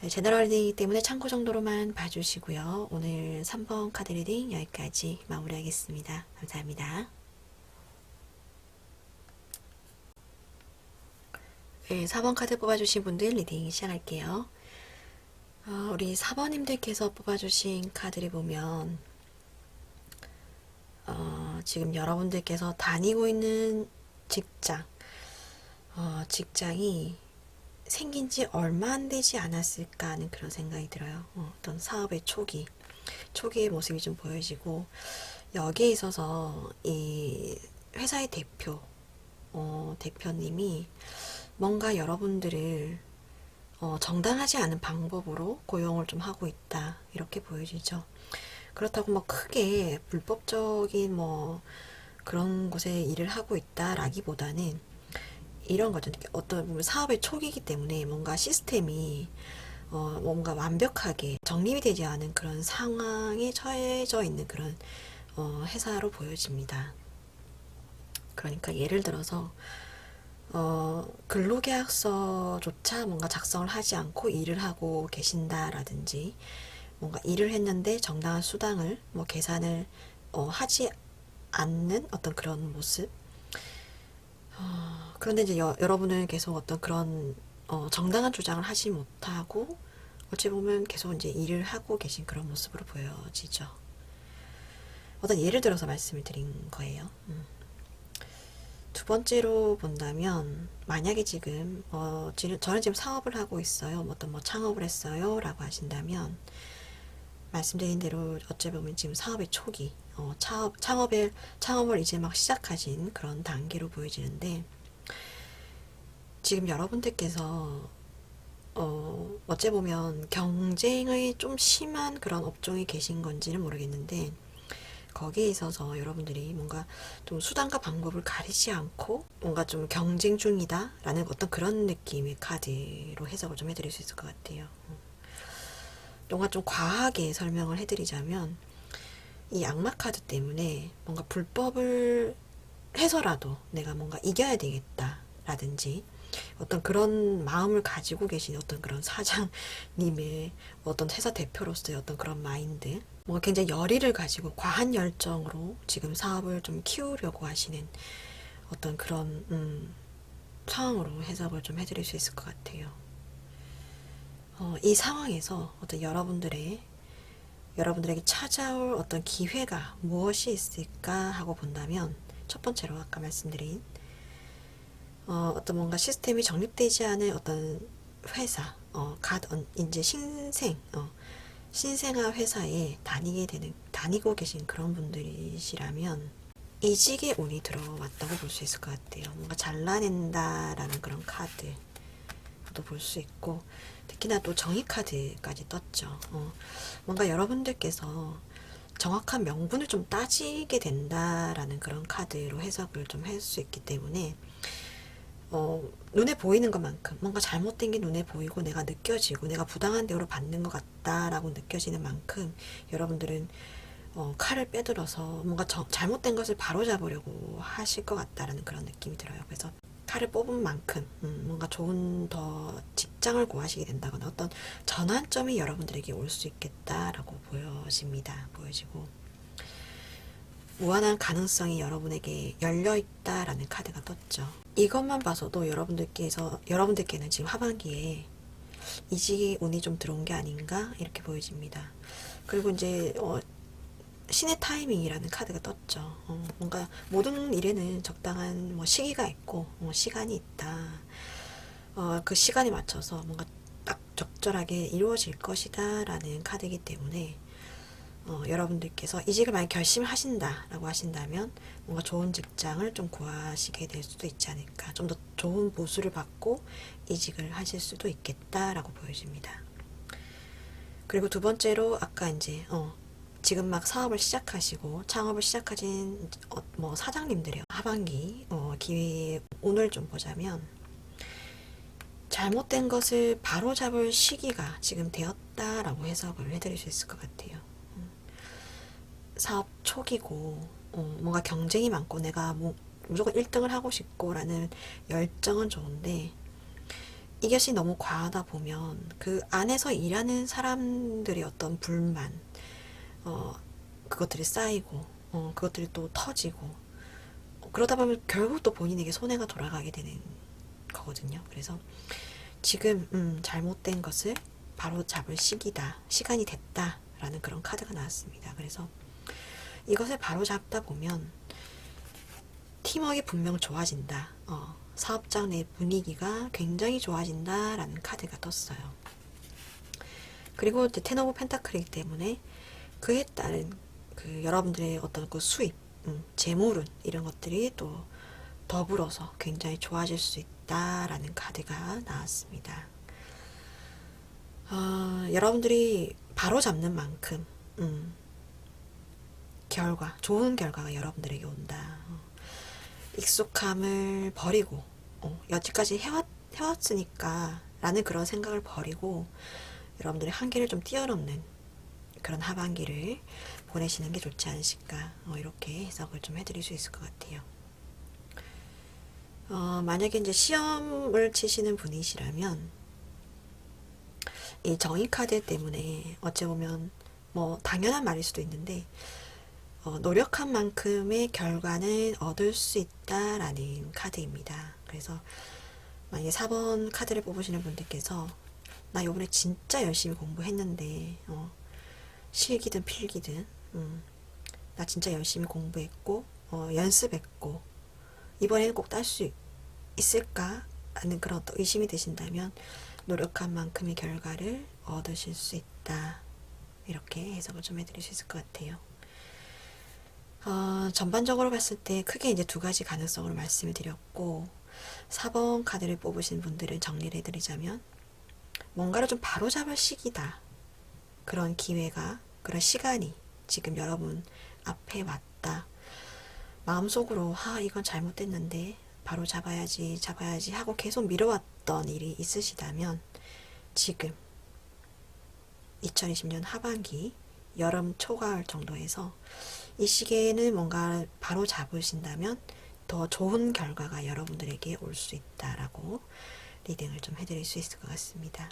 네, 제너럴 리딩이기 때문에 참고 정도로만 봐주시고요. 오늘 3번 카드 리딩 여기까지 마무리하겠습니다. 감사합니다. 네, 4번 카드 뽑아주신 분들 리딩 시작할게요. 우리 4번님들께서 뽑아주신 카드를 보면 지금 여러분들께서 다니고 있는 직장, 직장이 생긴 지 얼마 안 되지 않았을까 하는 그런 생각이 들어요. 어떤 사업의 초기의 모습이 좀 보여지고, 여기에 있어서 이 회사의 대표님이 뭔가 여러분들을 정당하지 않은 방법으로 고용을 좀 하고 있다, 이렇게 보여지죠. 그렇다고 뭐 크게 불법적인 뭐 그런 곳에 일을 하고 있다라기보다는 이런 거죠. 어떤 보면 사업의 초기이기 때문에 뭔가 시스템이 뭔가 완벽하게 정립이 되지 않은 그런 상황에 처해져 있는 그런 회사로 보여집니다. 그러니까 예를 들어서 근로계약서조차 뭔가 작성을 하지 않고 일을 하고 계신다라든지, 뭔가 일을 했는데 정당한 수당을 뭐 계산을 하지 않는 어떤 그런 모습. 그런데 이제 여러분은 계속 어떤 그런 정당한 주장을 하지 못하고 어찌 보면 계속 이제 일을 하고 계신 그런 모습으로 보여지죠. 어떤 예를 들어서 말씀을 드린 거예요. 두 번째로 본다면, 만약에 지금 저는 지금 사업을 하고 있어요, 어떤 뭐 창업을 했어요 라고 하신다면, 말씀드린 대로 어찌 보면 지금 사업의 초기, 창업을 이제 막 시작하신 그런 단계로 보여지는데, 지금 여러분들께서 어찌 보면 경쟁이 좀 심한 그런 업종에 계신 건지는 모르겠는데, 거기에 있어서 여러분들이 뭔가 좀 수단과 방법을 가리지 않고 뭔가 좀 경쟁 중이다 라는 어떤 그런 느낌의 카드로 해석을 좀 해드릴 수 있을 것 같아요. 뭔가 좀 과하게 설명을 해드리자면, 이 악마 카드 때문에 뭔가 불법을 해서라도 내가 뭔가 이겨야 되겠다 라든지, 어떤 그런 마음을 가지고 계신 어떤 그런 사장님의 어떤 회사 대표로서의 어떤 그런 마인드, 뭔가 굉장히 열의를 가지고 과한 열정으로 지금 사업을 좀 키우려고 하시는 어떤 그런 상황으로 해석을 좀 해드릴 수 있을 것 같아요. 이 상황에서 어떤 여러분들에게 찾아올 어떤 기회가 무엇이 있을까 하고 본다면, 첫 번째로 아까 말씀드린 어떤 뭔가 시스템이 정립되지 않은 어떤 회사, 이제 신생아 회사에 다니고 계신 그런 분들이시라면 이직의 운이 들어왔다고 볼 수 있을 것 같아요. 뭔가 잘라낸다라는 그런 카드도 볼 수 있고, 특히나 또 정의 카드까지 떴죠. 뭔가 여러분들께서 정확한 명분을 좀 따지게 된다라는 그런 카드로 해석을 좀 할 수 있기 때문에, 눈에 보이는 것만큼 뭔가 잘못된 게 눈에 보이고 내가 느껴지고 내가 부당한 대우를 받는 것 같다라고 느껴지는 만큼 여러분들은 칼을 빼들어서 뭔가 잘못된 것을 바로잡으려고 하실 것 같다라는 그런 느낌이 들어요. 그래서 칼을 뽑은 만큼 뭔가 좋은 더 직장을 구하시게 된다거나 어떤 전환점이 여러분들에게 올 수 있겠다라고 보여지고 무한한 가능성이 여러분에게 열려 있다라는 카드가 떴죠. 이것만 봐서도 여러분들께는 지금 하반기에 이직의 운이 좀 들어온 게 아닌가 이렇게 보여집니다. 그리고 이제 신의 타이밍이라는 카드가 떴죠. 뭔가 모든 일에는 적당한 시기가 있고 시간이 있다. 그 시간에 맞춰서 뭔가 딱 적절하게 이루어질 것이다 라는 카드이기 때문에 여러분들께서 이직을 만약 결심을 하신다라고 하신다면 뭔가 좋은 직장을 좀 구하시게 될 수도 있지 않을까. 좀 더 좋은 보수를 받고 이직을 하실 수도 있겠다라고 보여집니다. 그리고 두 번째로 아까 이제 지금 막 사업을 시작하시고 창업을 시작하신 사장님들의 하반기 기회의 운을 좀 보자면 잘못된 것을 바로잡을 시기가 지금 되었다라고 해석을 해드릴 수 있을 것 같아요. 사업 초기고 뭔가 경쟁이 많고 내가 무조건 1등을 하고 싶고 라는 열정은 좋은데 이것이 너무 과하다 보면 그 안에서 일하는 사람들의 어떤 불만 그것들이 쌓이고 그것들이 또 터지고 그러다 보면 결국 또 본인에게 손해가 돌아가게 되는 거거든요. 그래서 지금 잘못된 것을 바로 잡을 시간이 됐다라는 그런 카드가 나왔습니다. 그래서 이것을 바로 잡다 보면 팀워크가 분명 좋아진다. 사업장 내 분위기가 굉장히 좋아진다라는 카드가 떴어요. 그리고 이제 텐 오브 펜타클이기 때문에 그에 따른 그 여러분들의 어떤 그 수입, 재물운 이런 것들이 또 더불어서 굉장히 좋아질 수 있다라는 카드가 나왔습니다. 여러분들이 바로 잡는 만큼 좋은 결과가 여러분들에게 온다. 익숙함을 버리고 여지까지 해왔으니까 라는 그런 생각을 버리고 여러분들의 한계를 좀 뛰어넘는 그런 하반기를 보내시는 게 좋지 않으실까 이렇게 해석을 좀 해드릴 수 있을 것 같아요. 만약에 이제 시험을 치시는 분이시라면 이 정의 카드 때문에 어찌 보면 당연한 말일 수도 있는데 노력한 만큼의 결과는 얻을 수 있다라는 카드입니다. 그래서 만약에 4번 카드를 뽑으시는 분들께서 나 이번에 진짜 열심히 공부했는데 실기든 필기든 나 진짜 열심히 공부했고 연습했고 이번에는 꼭 딸 수 있을까 하는 그런 어떤 의심이 드신다면 노력한 만큼의 결과를 얻으실 수 있다. 이렇게 해석을 좀 해드릴 수 있을 것 같아요. 전반적으로 봤을 때 크게 이제 두 가지 가능성으로 말씀을 드렸고 4번 카드를 뽑으신 분들은 정리를 해드리자면 뭔가를 좀 바로잡을 시기다. 그런 기회가 그런 시간이 지금 여러분 앞에 왔다. 마음속으로 이건 잘못됐는데 바로 잡아야지 하고 계속 미뤄왔던 일이 있으시다면 지금 2020년 하반기 여름 초가을 정도에서 이 시기에는 뭔가 바로 잡으신다면 더 좋은 결과가 여러분들에게 올 수 있다라고 리딩을 좀 해드릴 수 있을 것 같습니다.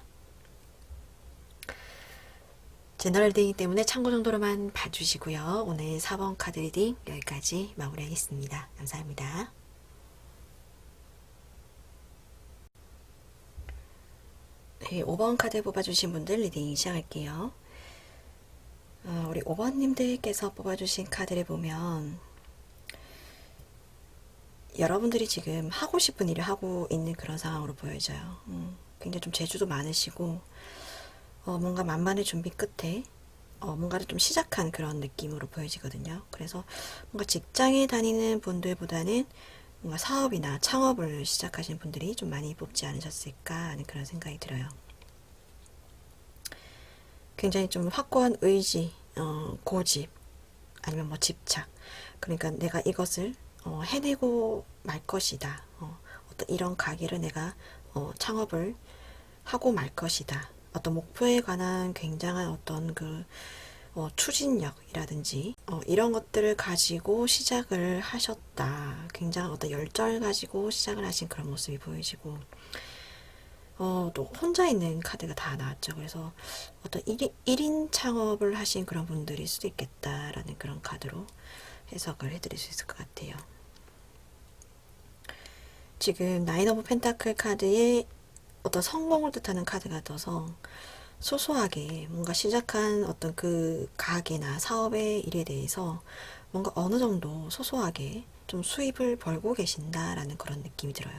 제너럴 리딩이기 때문에 참고 정도로만 봐주시고요. 오늘 4번 카드 리딩 여기까지 마무리하겠습니다. 감사합니다. 네, 5번 카드 뽑아주신 분들 리딩 시작할게요. 우리 5번님들께서 뽑아주신 카드를 보면 여러분들이 지금 하고 싶은 일을 하고 있는 그런 상황으로 보여져요. 굉장히 좀 재주도 많으시고 뭔가 만반의 준비 끝에 뭔가를 좀 시작한 그런 느낌으로 보여지거든요. 그래서 뭔가 직장에 다니는 분들보다는 뭔가 사업이나 창업을 시작하신 분들이 좀 많이 뽑지 않으셨을까 하는 그런 생각이 들어요. 굉장히 좀 확고한 의지, 고집, 아니면 집착. 그러니까 내가 이것을 해내고 말 것이다. 어떤 이런 가게를 내가 창업을 하고 말 것이다. 어떤 목표에 관한 굉장한 어떤 그 추진력이라든지 이런 것들을 가지고 시작을 하셨다. 굉장히 어떤 열정을 가지고 시작을 하신 그런 모습이 보이시고 또 혼자 있는 카드가 다 나왔죠. 그래서 어떤 1인 창업을 하신 그런 분들일 수도 있겠다라는 그런 카드로 해석을 해드릴 수 있을 것 같아요. 지금 나인 오브 펜타클 카드에 어떤 성공을 뜻하는 카드가 떠서 소소하게 뭔가 시작한 어떤 그 가게나 사업의 일에 대해서 뭔가 어느 정도 소소하게 좀 수입을 벌고 계신다라는 그런 느낌이 들어요.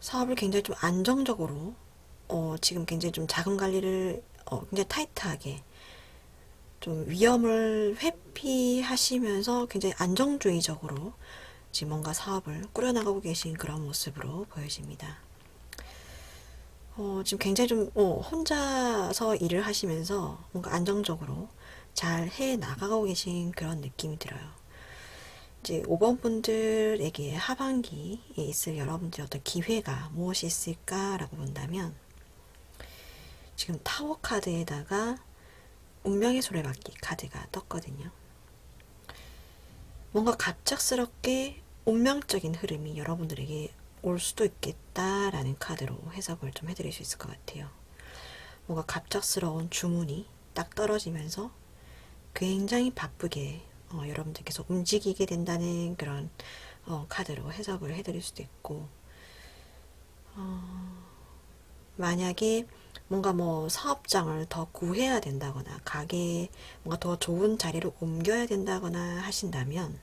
사업을 굉장히 좀 안정적으로 지금 굉장히 좀 자금 관리를 굉장히 타이트하게 좀 위험을 회피하시면서 굉장히 안정주의적으로 지금 뭔가 사업을 꾸려나가고 계신 그런 모습으로 보여집니다. 지금 굉장히 좀 혼자서 일을 하시면서 뭔가 안정적으로 잘 해 나가고 계신 그런 느낌이 들어요. 이제 5번 분들에게 하반기에 있을 여러분들의 어떤 기회가 무엇이 있을까라고 본다면 지금 타워 카드에다가 운명의 수레바퀴 카드가 떴거든요. 뭔가 갑작스럽게 운명적인 흐름이 여러분들에게 올 수도 있겠다라는 카드로 해석을 좀 해드릴 수 있을 것 같아요. 뭔가 갑작스러운 주문이 딱 떨어지면서 굉장히 바쁘게 여러분들께서 움직이게 된다는 그런 카드로 해석을 해드릴 수도 있고 만약에 뭔가 뭐 사업장을 더 구해야 된다거나 가게에 뭔가 더 좋은 자리로 옮겨야 된다거나 하신다면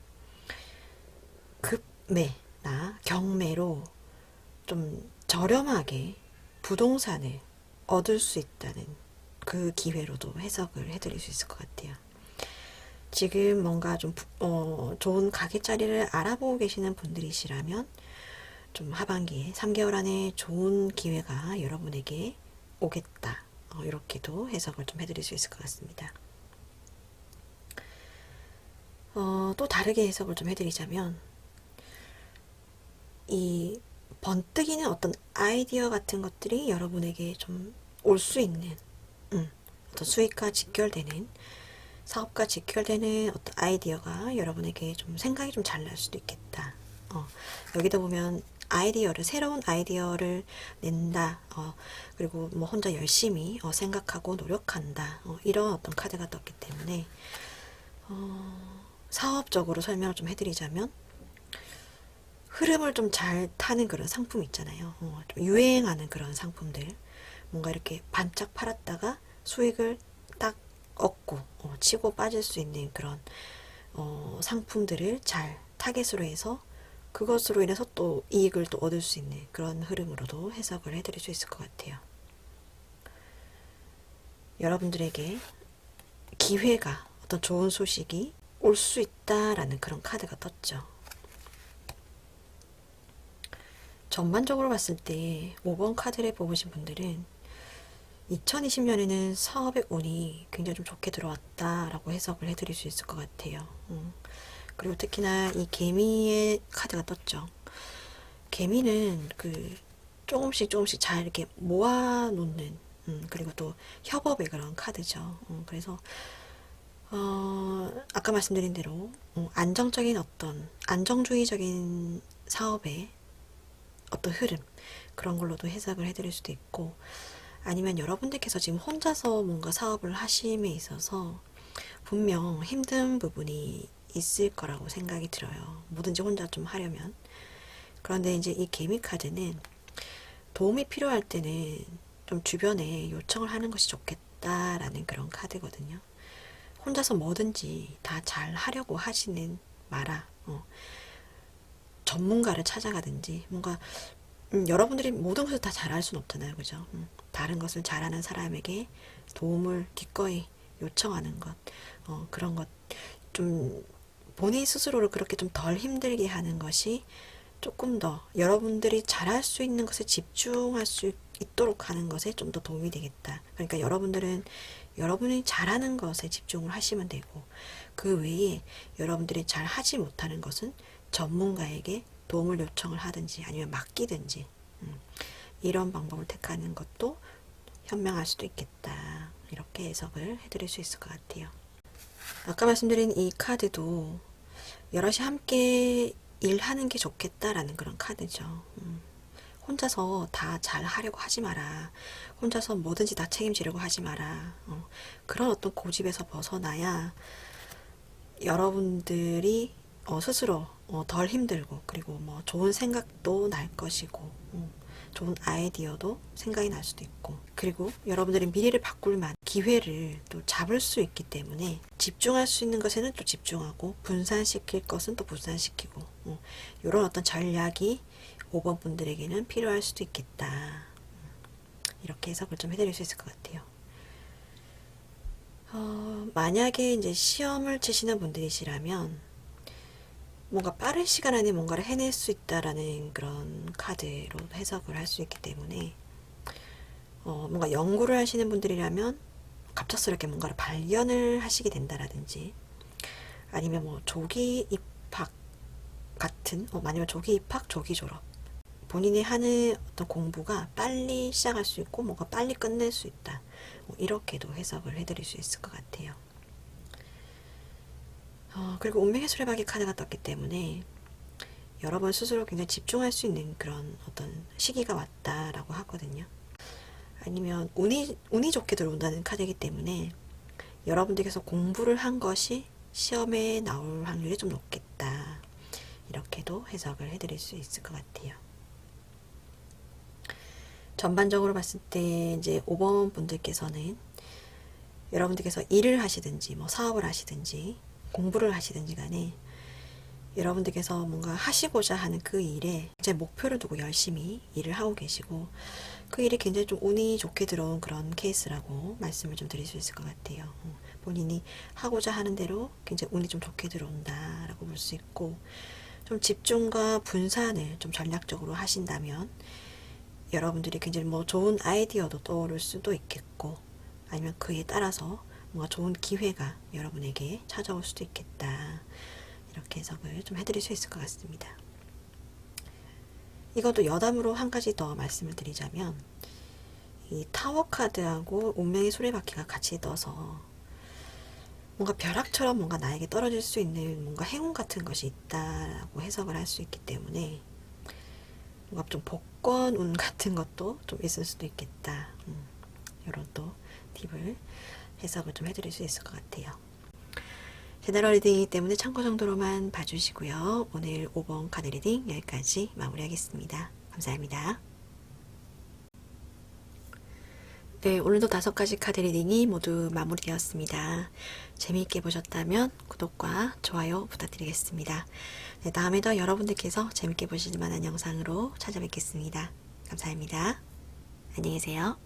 급매나 경매로 좀 저렴하게 부동산을 얻을 수 있다는 그 기회로도 해석을 해드릴 수 있을 것 같아요. 지금 뭔가 좀 좋은 가게 자리를 알아보고 계시는 분들이시라면 좀 하반기에 3개월 안에 좋은 기회가 여러분에게 오겠다. 이렇게도 해석을 좀 해드릴 수 있을 것 같습니다. 또 다르게 해석을 좀 해드리자면 이 번뜩이는 어떤 아이디어 같은 것들이 여러분에게 좀 올 수 있는 어떤 수익과 직결되는 사업과 직결되는 어떤 아이디어가 여러분에게 좀 생각이 좀 잘 날 수도 있겠다. 여기다 보면 아이디어를 새로운 아이디어를 낸다. 그리고 뭐 혼자 열심히 생각하고 노력한다. 이런 어떤 카드가 떴기 때문에 사업적으로 설명을 좀 해드리자면 흐름을 좀 잘 타는 그런 상품 있잖아요. 좀 유행하는 그런 상품들 뭔가 이렇게 반짝 팔았다가 수익을 딱 얻고 치고 빠질 수 있는 그런 상품들을 잘 타겟으로 해서 그것으로 인해서 또 이익을 또 얻을 수 있는 그런 흐름으로도 해석을 해드릴 수 있을 것 같아요. 여러분들에게 기회가 어떤 좋은 소식이 올 수 있다라는 그런 카드가 떴죠. 전반적으로 봤을 때 5번 카드를 뽑으신 분들은 2020년에는 사업의 운이 굉장히 좀 좋게 들어왔다라고 해석을 해드릴 수 있을 것 같아요. 그리고 특히나 이 개미의 카드가 떴죠. 개미는 그 조금씩 잘 이렇게 모아놓는 그리고 또 협업의 그런 카드죠. 그래서 아까 말씀드린 대로 안정적인 어떤 안정주의적인 사업의 어떤 흐름 그런 걸로도 해석을 해드릴 수도 있고 아니면 여러분들께서 지금 혼자서 뭔가 사업을 하심에 있어서 분명 힘든 부분이 있을 거라고 생각이 들어요. 뭐든지 혼자 좀 하려면. 그런데 이제 이 개미 카드는 도움이 필요할 때는 좀 주변에 요청을 하는 것이 좋겠다라는 그런 카드거든요. 혼자서 뭐든지 다 잘 하려고 하시는 마라. 전문가를 찾아가든지 뭔가 여러분들이 모든 것을 다 잘할 수는 없잖아요. 그죠? 다른 것을 잘하는 사람에게 도움을 기꺼이 요청하는 것 그런 것 좀 본인 스스로를 그렇게 좀 덜 힘들게 하는 것이 조금 더 여러분들이 잘할 수 있는 것에 집중할 수 있도록 하는 것에 좀 더 도움이 되겠다. 그러니까 여러분들은 여러분이 잘하는 것에 집중을 하시면 되고 그 외에 여러분들이 잘 하지 못하는 것은 전문가에게 도움을 요청을 하든지 아니면 맡기든지 이런 방법을 택하는 것도 현명할 수도 있겠다. 이렇게 이렇게 해석을 해드릴 수 있을 것 같아요. 아까 말씀드린 이 카드도 여럿이 함께 일하는 게 좋겠다라는 그런 카드죠. 혼자서 다 잘 하려고 하지 마라. 혼자서 뭐든지 다 책임지려고 하지 마라. 그런 어떤 고집에서 벗어나야 여러분들이 스스로 덜 힘들고, 그리고 뭐 좋은 생각도 날 것이고, 좋은 아이디어도 생각이 날 수도 있고, 그리고 여러분들이 미래를 바꿀 만한 기회를 또 잡을 수 있기 때문에 집중할 수 있는 것에는 또 집중하고, 분산시킬 것은 또 분산시키고, 이런 어떤 전략이 5번 분들에게는 필요할 수도 있겠다. 이렇게 해석을 좀 해드릴 수 있을 것 같아요. 만약에 이제 시험을 치시는 분들이시라면 뭔가 빠른 시간 안에 뭔가를 해낼 수 있다라는 그런 카드로 해석을 할 수 있기 때문에 뭔가 연구를 하시는 분들이라면 갑작스럽게 뭔가를 발견을 하시게 된다라든지, 아니면 뭐 조기 입학 같은, 아니면 조기 입학, 조기 졸업, 본인이 하는 어떤 공부가 빨리 시작할 수 있고 뭔가 빨리 끝낼 수 있다, 이렇게도 해석을 해드릴 수 있을 것 같아요. 그리고 운명의 수레바퀴 카드가 떴기 때문에 여러분 스스로 굉장히 집중할 수 있는 그런 어떤 시기가 왔다라고 하거든요. 아니면 운이 좋게 들어온다는 카드이기 때문에 여러분들께서 공부를 한 것이 시험에 나올 확률이 좀 높겠다, 이렇게도 해석을 해드릴 수 있을 것 같아요. 전반적으로 봤을 때 이제 5번 분들께서는 여러분들께서 일을 하시든지 뭐 사업을 하시든지 공부를 하시든지 간에 여러분들께서 뭔가 하시고자 하는 그 일에 제 목표를 두고 열심히 일을 하고 계시고, 그 일이 굉장히 좀 운이 좋게 들어온 그런 케이스라고 말씀을 좀 드릴 수 있을 것 같아요. 본인이 하고자 하는 대로 굉장히 운이 좀 좋게 들어온다라고 볼 수 있고, 좀 집중과 분산을 좀 전략적으로 하신다면 여러분들이 굉장히 뭐 좋은 아이디어도 떠오를 수도 있겠고, 아니면 그에 따라서 뭔가 좋은 기회가 여러분에게 찾아올 수도 있겠다, 이렇게 해석을 좀 해드릴 수 있을 것 같습니다. 이것도 여담으로 한 가지 더 말씀을 드리자면, 이 타워 카드하고 운명의 수레바퀴가 같이 떠서 뭔가 벼락처럼 뭔가 나에게 떨어질 수 있는 뭔가 행운 같은 것이 있다라고 해석을 할 수 있기 때문에 뭔가 좀 복권 운 같은 것도 좀 있을 수도 있겠다, 이런 또 팁을 해석을 좀 해드릴 수 있을 것 같아요. 제너럴 리딩이기 때문에 참고 정도로만 봐주시고요. 오늘 5번 카드 리딩 여기까지 마무리하겠습니다. 감사합니다. 네, 오늘도 5가지 카드 리딩이 모두 마무리되었습니다. 재미있게 보셨다면 구독과 좋아요 부탁드리겠습니다. 네, 다음에도 여러분들께서 재미있게 보실 만한 영상으로 찾아뵙겠습니다. 감사합니다. 안녕히 계세요.